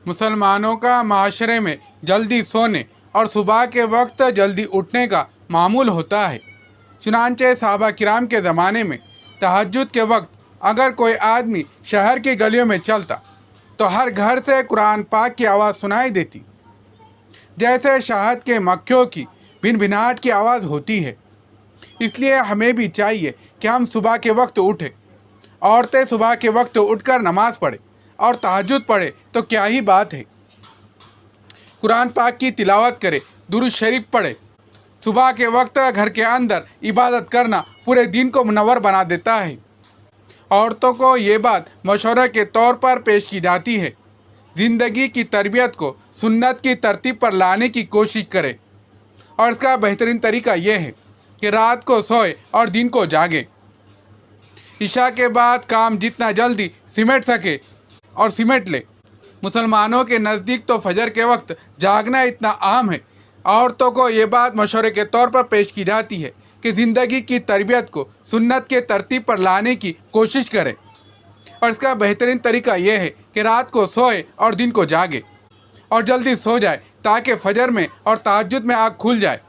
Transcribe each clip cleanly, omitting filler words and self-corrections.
मुसलमानों का माशरे में जल्दी सोने और सुबह के वक्त जल्दी उठने का मामूल होता है। चुनांचे सहाबा किराम के ज़माने में तहज्जुद के वक्त अगर कोई आदमी शहर की गलियों में चलता तो हर घर से कुरान पाक की आवाज़ सुनाई देती, जैसे शहद के मक्खियों की भिनभिनाहट की आवाज़ होती है। इसलिए हमें भी चाहिए कि हम सुबह के वक्त उठें। औरतें सुबह के वक्त उठकर नमाज़ पढ़ें और तहज्जुद पढ़े तो क्या ही बात है। कुरान पाक की तिलावत करे, दुरूद शरीफ पढ़े। सुबह के वक्त घर के अंदर इबादत करना पूरे दिन को मुनव्वर बना देता है। औरतों को ये बात मशवरे के तौर पर पेश की जाती है। ज़िंदगी की तरबियत को सुन्नत की तरतीब पर लाने की कोशिश करे, और इसका बेहतरीन तरीका यह है कि रात को सोए और दिन को जागे। इशा के बाद काम जितना जल्दी सिमट सके और सिमट ले। मुसलमानों के नज़दीक तो फजर के वक्त जागना इतना आम है। औरतों को ये बात मशवरे के तौर पर पेश की जाती है कि ज़िंदगी की तरबियत को सुन्नत के तरतीब पर लाने की कोशिश करें, और इसका बेहतरीन तरीका यह है कि रात को सोए और दिन को जागे और जल्दी सो जाए, ताकि फजर में और तहज्जुद में आँख खुल जाए,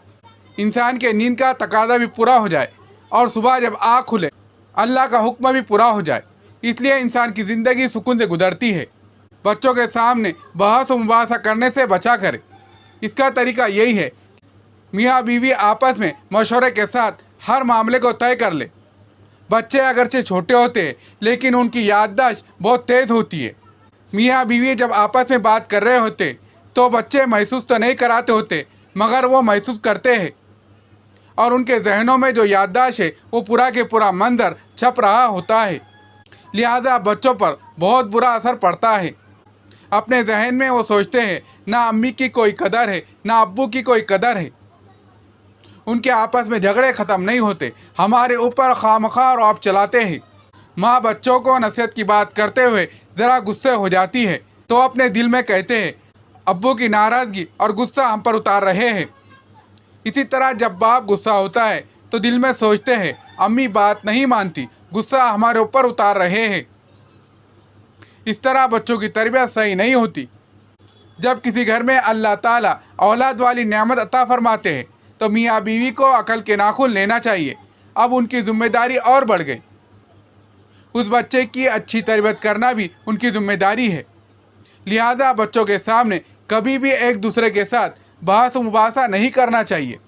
इंसान के नींद का तकाजा भी पूरा हो जाए, और सुबह जब आँख खुले अल्लाह का हुक्म भी पूरा हो जाए। इसलिए इंसान की ज़िंदगी सुकून से गुजरती है। बच्चों के सामने बहस व मुबासा करने से बचा करे। इसका तरीका यही है, मियाँ बीवी आपस में मशवरे के साथ हर मामले को तय कर ले। बच्चे अगरचे छोटे होते हैं, लेकिन उनकी याददाश्त बहुत तेज़ होती है। मियाँ बीवी जब आपस में बात कर रहे होते तो बच्चे महसूस तो नहीं कराते होते, मगर वो महसूस करते हैं, और उनके जहनों में जो याददाश्त है वो पूरा के पूरा मंजर छप रहा होता है। लिहाजा बच्चों पर बहुत बुरा असर पड़ता है। अपने जहन में वो सोचते हैं ना अम्मी की कोई कदर है, ना अब्बू की कोई कदर है। उनके आपस में झगड़े ख़त्म नहीं होते, हमारे ऊपर खामखा रौब चलाते हैं। माँ बच्चों को नसीहत की बात करते हुए ज़रा गुस्से हो जाती है तो अपने दिल में कहते हैं, अब्बू की नाराज़गी और गुस्सा हम पर उतार रहे हैं। इसी तरह जब बाप गुस्सा होता है तो दिल में सोचते हैं, अम्मी बात नहीं मानती, गुस्सा हमारे ऊपर उतार रहे हैं। इस तरह बच्चों की तरबियत सही नहीं होती। जब किसी घर में अल्लाह ताला औलाद वाली नेमत अता फरमाते हैं तो मियाँ बीवी को अकल के नाखून लेना चाहिए। अब उनकी ज़िम्मेदारी और बढ़ गई। उस बच्चे की अच्छी तरबियत करना भी उनकी ज़िम्मेदारी है। लिहाजा बच्चों के सामने कभी भी एक दूसरे के साथ बहस व मुबासा नहीं करना चाहिए।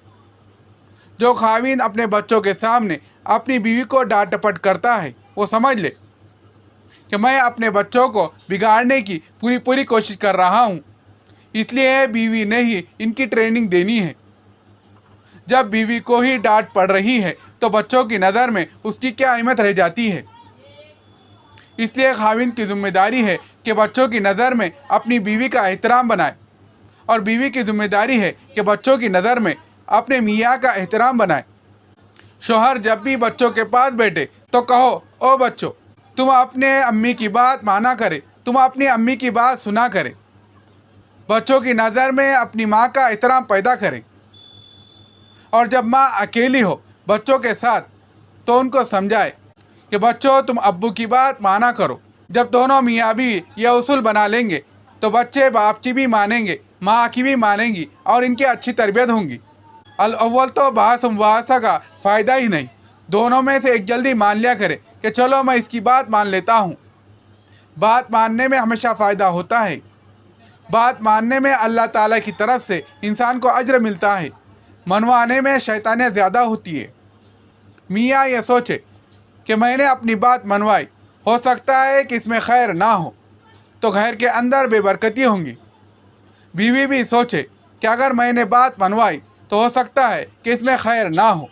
जो खाविंद अपने बच्चों के सामने अपनी बीवी को डांट डपट करता है, वो समझ ले कि मैं अपने बच्चों को बिगाड़ने की पूरी कोशिश कर रहा हूँ। इसलिए बीवी ने ही इनकी ट्रेनिंग देनी है। जब बीवी को ही डांट पड़ रही है तो बच्चों की नज़र में उसकी क्या अहमियत रह जाती है। इसलिए खाविंद की जिम्मेदारी है कि बच्चों की नज़र में अपनी बीवी का एहतराम बनाए, और बीवी की जिम्मेदारी है कि बच्चों की नज़र में अपने मियाँ का एहतराम बनाए। शौहर जब भी बच्चों के पास बैठे तो कहो, ओ बच्चों, तुम अपने अम्मी की बात माना करे, तुम अपनी अम्मी की बात सुना करे। बच्चों की नज़र में अपनी माँ का एहतराम पैदा करें। और जब माँ अकेली हो बच्चों के साथ तो उनको समझाए कि बच्चों तुम अब्बू की बात माना करो। जब दोनों मियाँ बीवी यह उसूल बना लेंगे तो बच्चे बाप की भी मानेंगे, माँ की भी मानेंगी, और इनकी अच्छी तरबियत होंगी। अव्वल तो बहस मुबासा का फ़ायदा ही नहीं। दोनों में से एक जल्दी मान लिया करे कि चलो मैं इसकी बात मान लेता हूँ। बात मानने में हमेशा फ़ायदा होता है। बात मानने में अल्लाह ताला की तरफ से इंसान को अज्र मिलता है। मनवाने में शैतानियत ज़्यादा होती है। मियाँ ये सोचे कि मैंने अपनी बात मनवाई, हो सकता है कि इसमें खैर ना हो, तो घर के अंदर बेबरकती होंगी। बीवी भी सोचे कि अगर मैंने बात मनवाई तो हो सकता है कि इसमें खैर ना हो,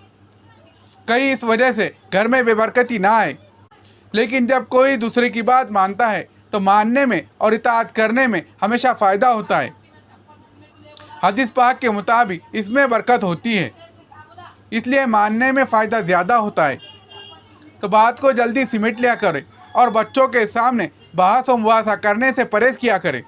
कहीं इस वजह से घर में बेबरकती ना आए। लेकिन जब कोई दूसरे की बात मानता है तो मानने में और इताअत करने में हमेशा फ़ायदा होता है। हदीस पाक के मुताबिक इसमें बरकत होती है, इसलिए मानने में फ़ायदा ज़्यादा होता है। तो बात को जल्दी सिमट लिया करें और बच्चों के सामने बहस व मुबासा करने से परहेज़ किया करें।